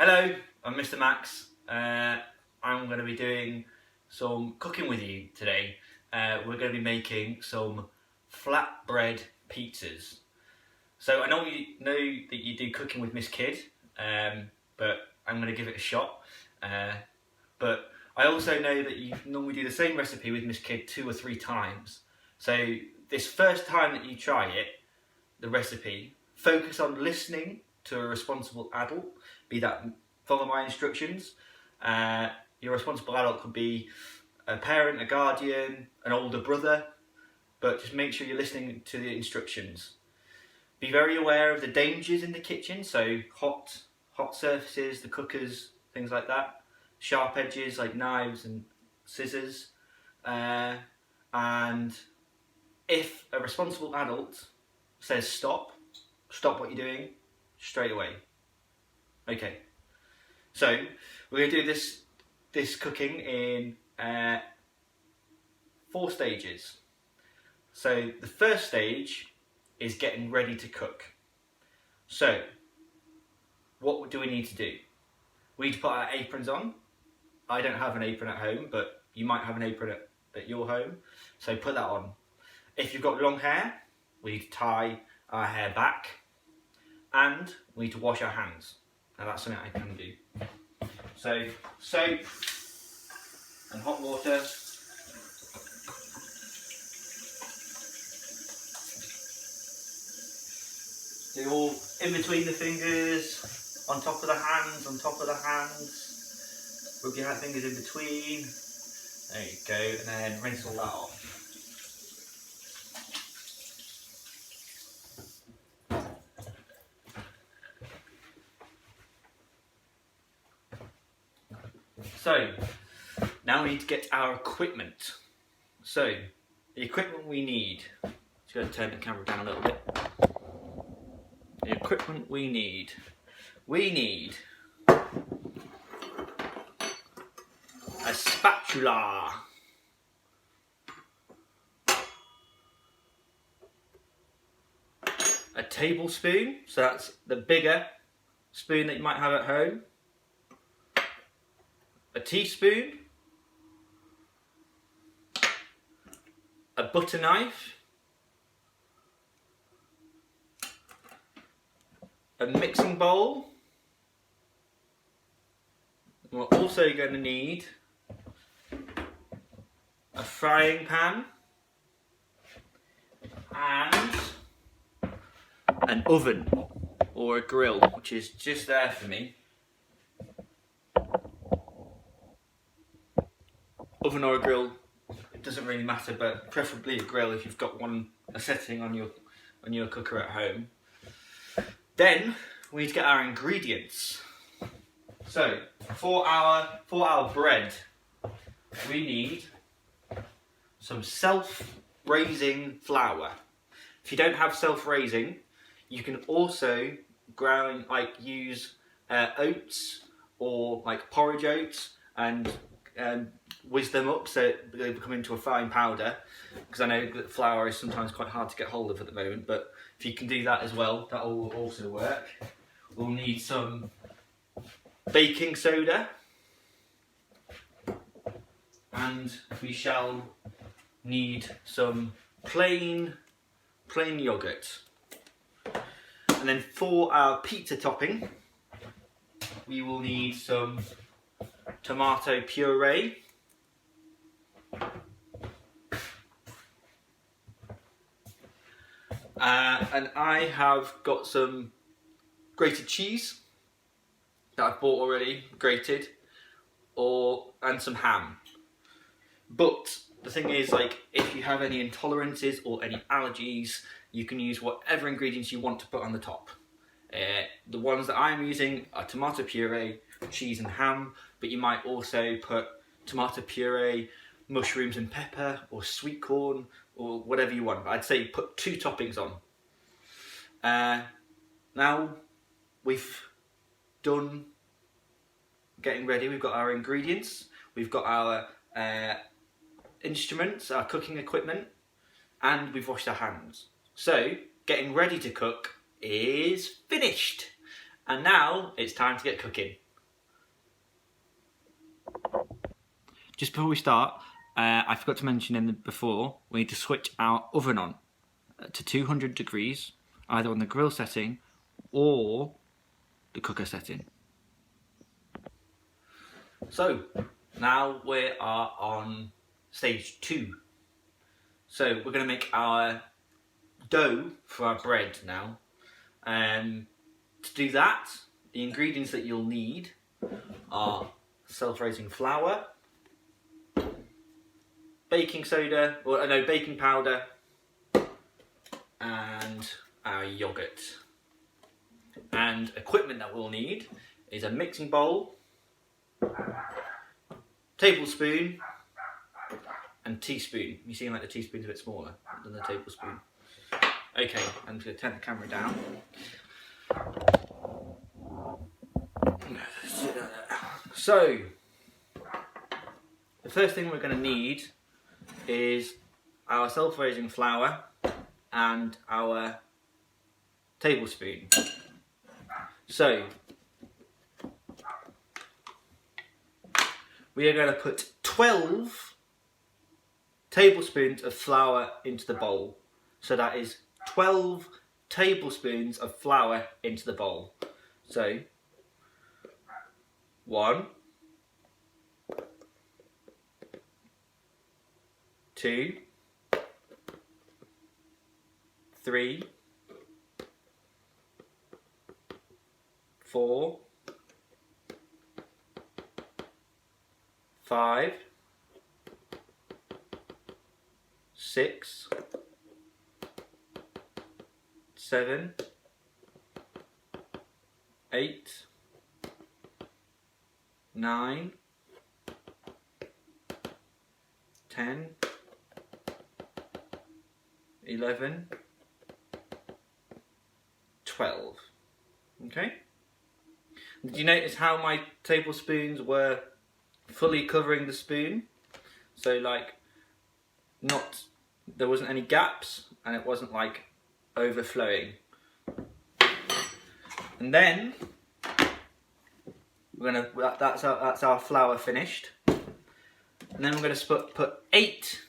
Hello, I'm Mr. Max. I'm going to be doing some cooking with you today. We're going to be making some flatbread pizzas. So I know that you do cooking with Miss Kid, but I'm going to give it a shot. But I also know that you normally do the same recipe with Miss Kid 2 or 3 times. So this first time that you try it, the recipe, focus on listening to a responsible adult, be that follow my instructions. Your responsible adult could be a parent, a guardian, an older brother, but just make sure you're listening to the instructions. Be very aware of the dangers in the kitchen, so hot surfaces, the cookers, things like that. Sharp edges like knives and scissors. And if a responsible adult says stop what you're doing straight away. Okay, so we're going to do this cooking in 4 stages. So the first stage is getting ready to cook. So what do we need to do? We need to put our aprons on. I don't have an apron at home, but you might have an apron at your home, so put that on. If you've got long hair, we need to tie our hair back, and we need to wash our hands. Now that's something I can do. So soap and hot water. Do all in between the fingers, on top of the hands, Rub your fingers in between. There you go, and then rinse all that off. So, now we need to get our equipment. So, the equipment we need, just going to turn the camera down a little bit. The equipment we need a spatula, a tablespoon, so that's the bigger spoon that you might have at home, a teaspoon, a butter knife, a mixing bowl. We're also going to need a frying pan and an oven or a grill, which is just there for me. Oven or a grill, it doesn't really matter, but preferably a grill if you've got a setting on your cooker at home. Then we need to get our ingredients. So for our bread, we need some self-raising flour. If you don't have self-raising, you can also use oats or like porridge oats and whiz them up so they become into a fine powder, because I know that flour is sometimes quite hard to get hold of at the moment, but if you can do that as well, that will also work. We'll need some baking soda, and we shall need some plain yogurt. And then for our pizza topping, we will need some tomato puree, and I have got some grated cheese that I've bought already, grated, and some ham. But the thing is, if you have any intolerances or any allergies, you can use whatever ingredients you want to put on the top. The ones that I'm using are tomato puree, cheese and ham, but you might also put tomato puree, mushrooms and pepper, or sweet corn, or whatever you want. But I'd say put 2 toppings on. Now we've done getting ready. We've got our ingredients, we've got our instruments, our cooking equipment, and we've washed our hands. So getting ready to cook is finished, and now it's time to get cooking. just before we start, I forgot to mention before, we need to switch our oven on to 200 degrees, either on the grill setting or the cooker setting. So now we are on stage 2. So we're going to make our dough for our bread now. To do that, the ingredients that you'll need are self-raising flour, baking powder, and our yogurt. And equipment that we'll need is a mixing bowl, tablespoon, and teaspoon. You see, like the teaspoon's a bit smaller than the tablespoon. Okay, I'm going to turn the camera down. So, the first thing we're going to need is our self-raising flour and our tablespoon. So, we are going to put 12 tablespoons of flour into the bowl. So that is 12 tablespoons of flour into the bowl. So, 1, 2, 3, 4, 5, 6, 7, 8, 9, 10, 11, 12. Okay? Did you notice how my tablespoons were fully covering the spoon? So like, there wasn't any gaps and it wasn't like overflowing. And then that's our flour finished. And then we're going to put 8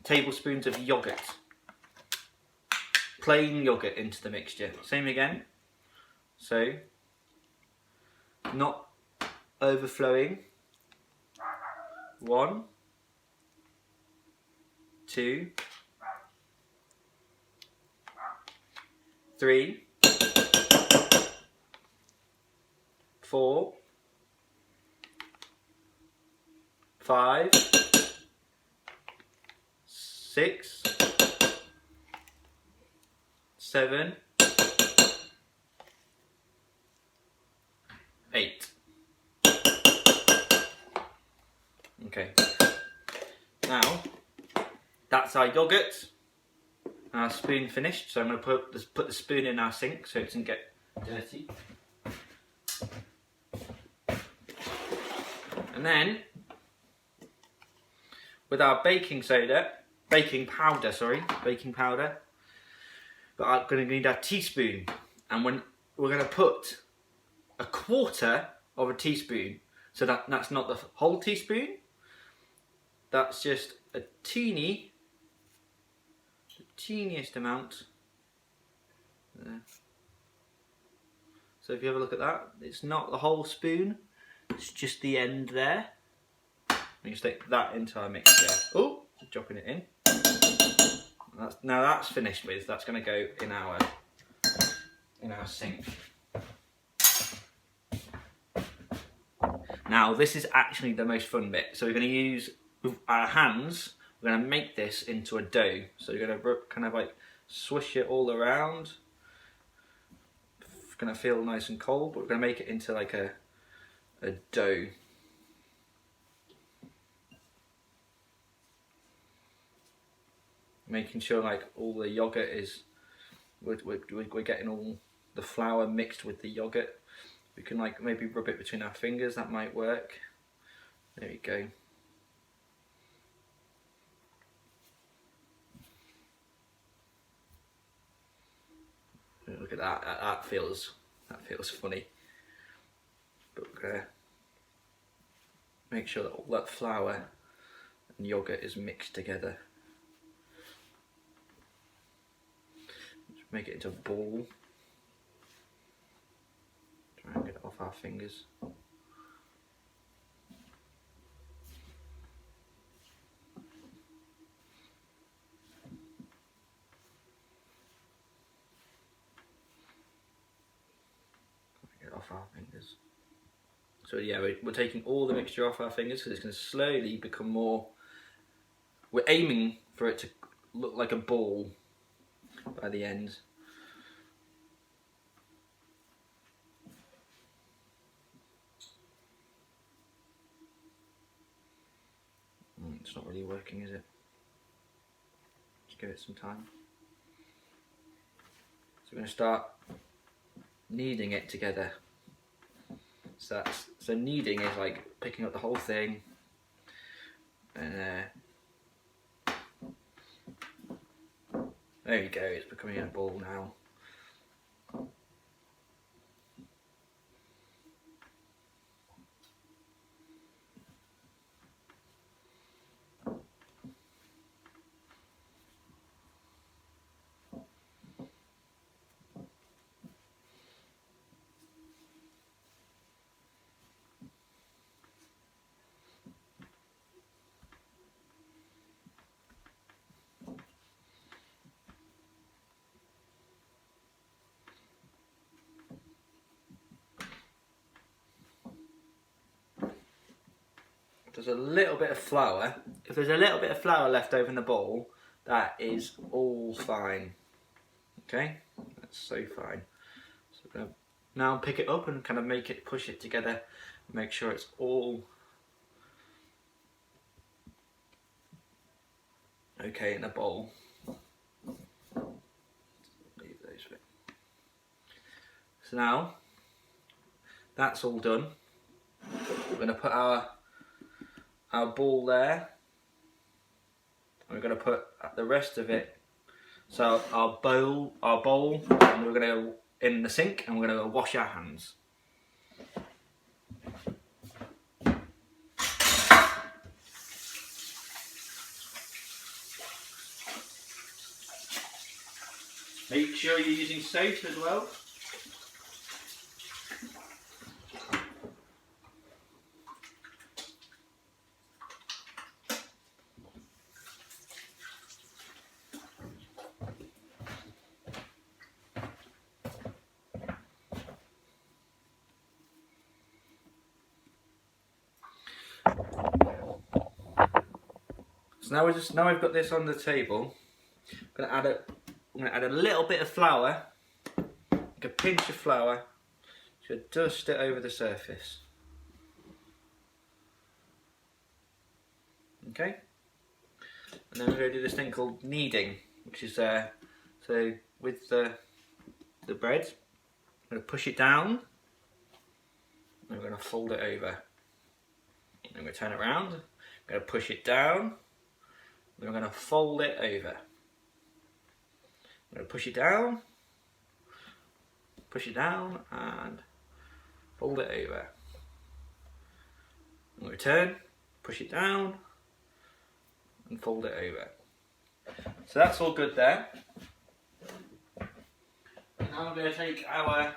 tablespoons of yogurt, plain yogurt, into the mixture. Same again. So, not overflowing. 1, 2, 3, 4, 5, 6, 7, 8. Okay. Now, that's our yogurt. Our spoon finished, so I'm going to put the spoon in our sink so it doesn't get dirty. And then, with our baking powder, we're going to need our teaspoon, and we're going to put 1/4 of a teaspoon. So that's not the whole teaspoon. That's just the teeniest amount there. So if you have a look at that, it's not the whole spoon, it's just the end there. We can stick that into our mixture. Oh, dropping it in. Now that's finished with. That's going to go in our sink. Now this is actually the most fun bit. So we're going to use, with our hands, we're going to make this into a dough. So you're going to kind of like swish it all around. It's going to feel nice and cold, but we're going to make it into like a dough. Making sure like all the yogurt is, we're getting all the flour mixed with the yogurt. We can like maybe rub it between our fingers, that might work. There you go. Look at that. That feels funny. But we're gonna make sure that all that flour and yogurt is mixed together. Just make it into a ball. Try and get it off our fingers. Get it off our fingers. So yeah, we're taking all the mixture off our fingers because it's going to slowly become more. We're aiming for it to look like a ball by the end. It's not really working, is it? Just give it some time. So we're going to start kneading it together. So kneading is like picking up the whole thing, and there you go. It's becoming a ball now. There's a little bit of flour. If there's a little bit of flour left over in the bowl, that is all fine. Okay, that's so fine. So we're gonna now pick it up and kind of push it together, make sure it's all okay in the bowl. Leave those bits. So now that's all done. We're going to put our ball there, and we're going to put the rest of it. So our bowl, and we're going to go in the sink, and we're going to go wash our hands. Make sure you're using soap as well. So now I've got this on the table. I'm going to add a little bit of flour, like a pinch of flour, to dust it over the surface. Okay, and then we're going to do this thing called kneading, which is so with the bread, I'm going to push it down, and we're going to fold it over. And we're going to turn it around. I'm going to push it down. Then we're going to fold it over. I'm going to push it down, and fold it over. And return, push it down, and fold it over. So that's all good there. And now I'm going to take our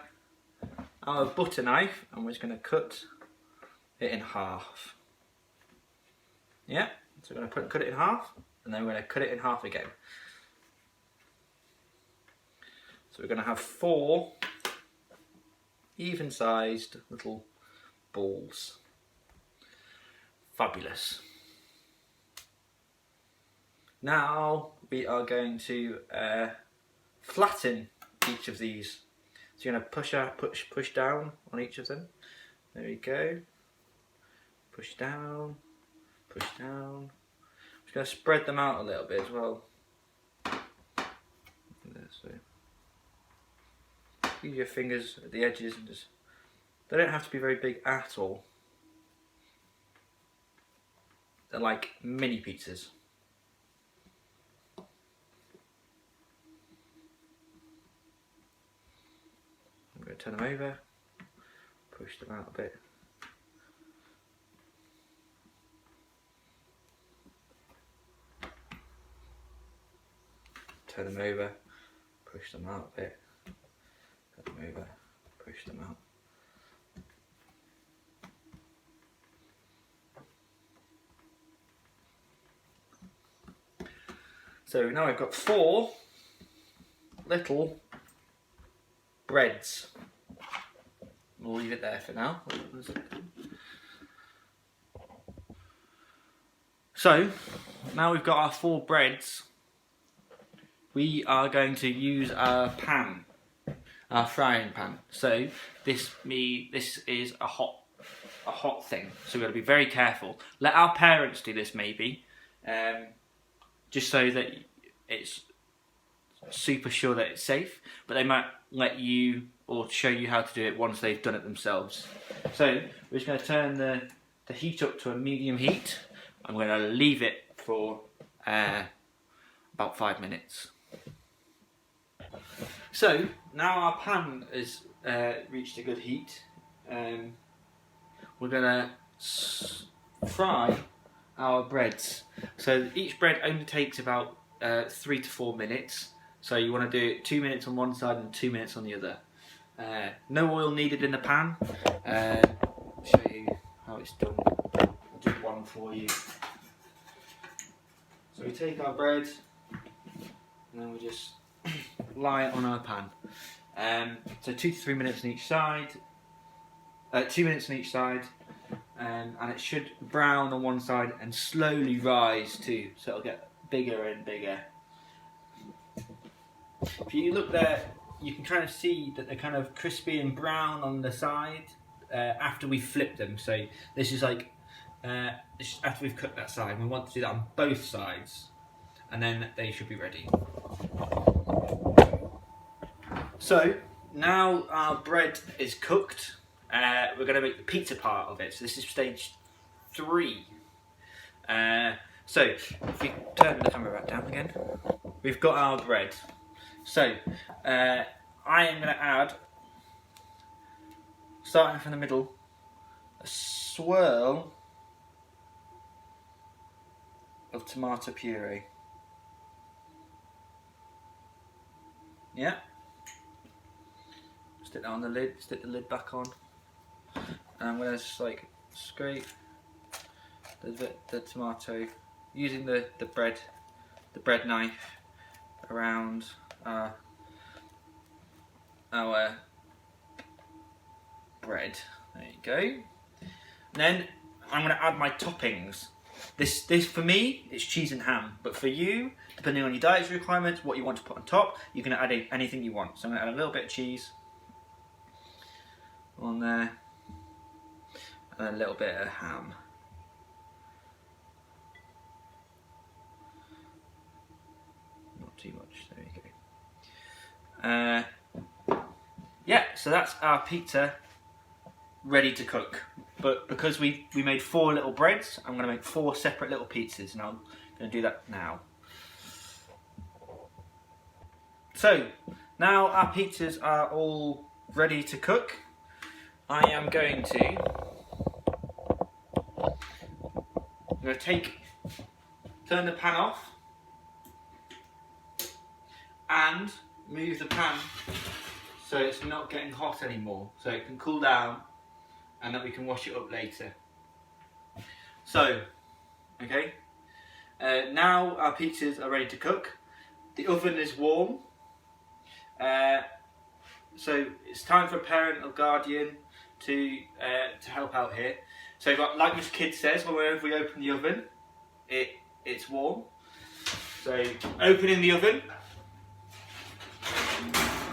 butter knife, and we're just going to cut it in half. Yeah, so we're going to cut it in half, and then we're going to cut it in half again. So we're going to have 4 even-sized little balls. Fabulous. Now we are going to flatten each of these. So you're going to push down on each of them. There we go. Push down, push down. I'm just going to spread them out a little bit as well. So use your fingers at the edges, and they don't have to be very big at all. They're like mini pizzas. I'm going to turn them over, push them out a bit. turn them over, push them out a bit, turn them over, push them out. So now I've got 4 little breads. We'll leave it there for now. So now we've got our 4 breads, we are going to use our pan, our frying pan. So this is a hot thing, so we've got to be very careful. Let our parents do this maybe, just so that it's super sure that it's safe, but they might let you or show you how to do it once they've done it themselves. So we're just going to turn the heat up to a medium heat. I'm going to leave it for about 5 minutes. So now our pan has reached a good heat. We're going to fry our breads. So each bread only takes about 3 to 4 minutes. So you want to do it 2 minutes on one side and 2 minutes on the other. No oil needed in the pan. I'll show you how it's done. I'll do one for you. So we take our bread and then we just lie it on our pan. So 2 to 3 minutes on each side. 2 minutes on each side. And it should brown on one side and slowly rise too, so it'll get bigger and bigger. If you look there, you can kind of see that they're kind of crispy and brown on the side after we flip them. So this is like after we've cooked that side. We want to do that on both sides, and then they should be ready. So now our bread is cooked. We're going to make the pizza part of it. So this is stage 3. So if we turn the camera back down again, we've got our bread. So I am going to add, starting from the middle, a swirl of tomato puree. Yeah. Stick that on the lid. Stick the lid back on. And I'm going to just like scrape the tomato using the bread knife around our bread. There you go. And then I'm going to add my toppings. This for me, it's cheese and ham, but for you, depending on your dietary requirements, what you want to put on top, you can add anything you want. So I'm going to add a little bit of cheese on there, and a little bit of ham. Not too much, there you go. Yeah, so that's our pizza ready to cook. But because we made 4 little breads, I'm going to make 4 separate little pizzas, and I'm going to do that now. So, now our pizzas are all ready to cook. I am going to turn the pan off and move the pan so it's not getting hot anymore, so it can cool down and that we can wash it up later. So, okay, now our pizzas are ready to cook. The oven is warm, so it's time for a parent or guardian to help out here. So, like Miss Kidd says, whenever we open the oven, it's warm. So, opening the oven,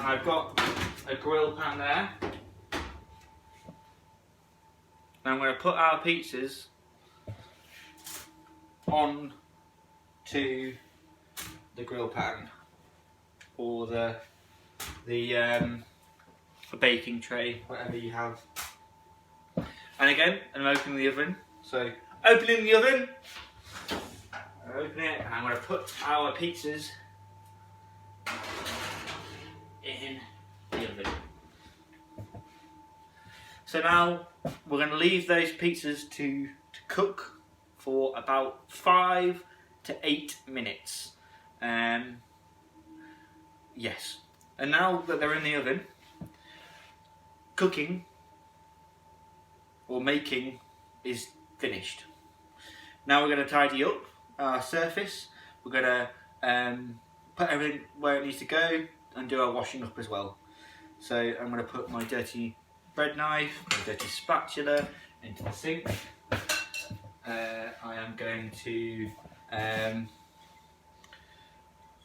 I've got a grill pan there. Now I'm going to put our pizzas on to the grill pan or the baking tray, whatever you have. And again, I'm opening the oven. So opening the oven, I open it, and I'm going to put our pizzas in the oven. So now we're going to leave those pizzas to cook for about 5 to 8 minutes. And Yes. And now that they're in the oven, cooking or making is finished. Now we're going to tidy up our surface. We're going to put everything where it needs to go and do our washing up as well. So I'm going to put my dirty bread knife, my dirty spatula into the sink. I am going to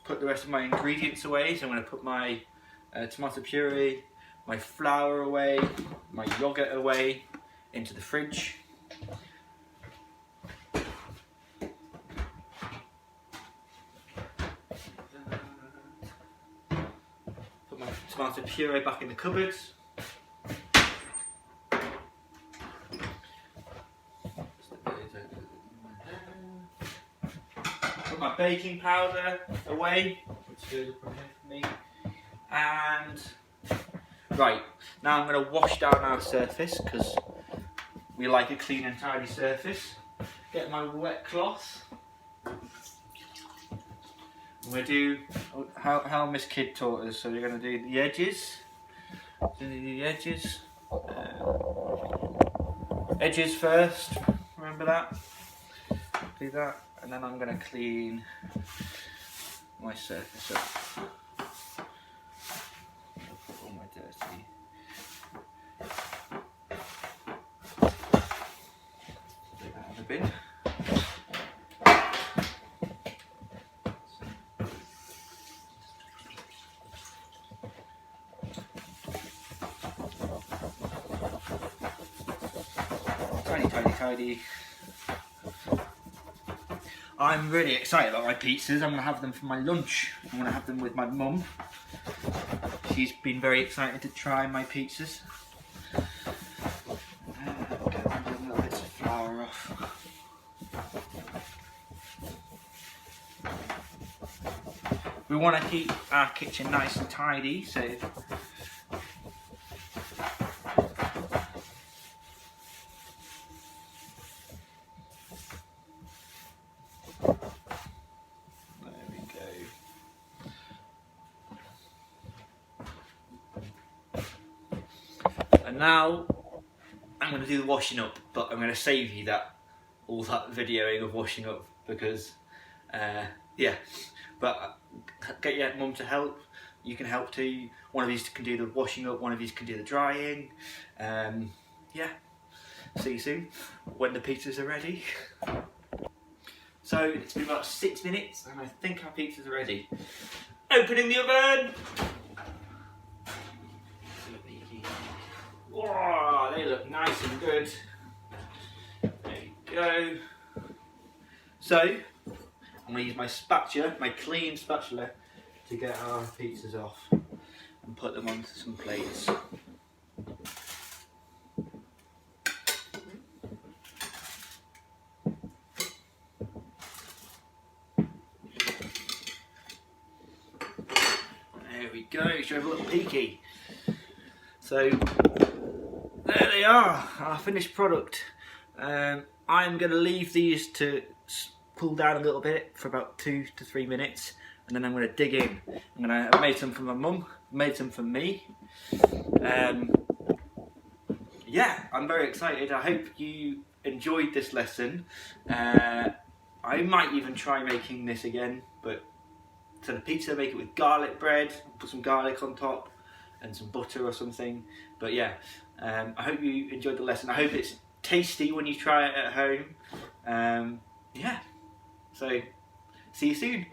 put the rest of my ingredients away. So I'm going to put my tomato puree, my flour away, my yogurt away into the fridge. Put my tomato puree back in the cupboards. Put my baking powder away, which goes up from here for me. And right, now I'm going to wash down our surface because we like a clean and tidy surface. Get my wet cloth. I'm going to do how Miss Kid taught us. So we're going to do the edges. Edges first. Remember that? Do that, and then I'm going to clean my surface up. Put all my dirty. Take that out of the bin. Tidy. I'm really excited about my pizzas. I'm going to have them for my lunch. I'm going to have them with my mum. She's been very excited to try my pizzas. Get a little bits of flour off. We want to keep our kitchen nice and tidy, so and now I'm going to do the washing up, but I'm going to save you all that videoing of washing up because yeah, but get your mum to help. You can help too. One of these can do the washing up, one of these can do the drying. Yeah, see you soon when the pizzas are ready. So it's been about 6 minutes and I think our pizzas are ready. Opening the oven! Whoa, they look nice and good. There we go. So, I'm going to use my spatula, my clean spatula, to get our pizzas off and put them onto some plates. There we go, should have a little peeky. So, there they are, our finished product. I'm going to leave these to cool down a little bit for about 2 to 3 minutes, and then I'm going to dig in. I've made some for my mum, made some for me. Yeah, I'm very excited. I hope you enjoyed this lesson. I might even try making this again, but for the pizza, make it with garlic bread, put some garlic on top and some butter or something. But yeah, I hope you enjoyed the lesson. I hope it's tasty when you try it at home. Yeah, so see you soon.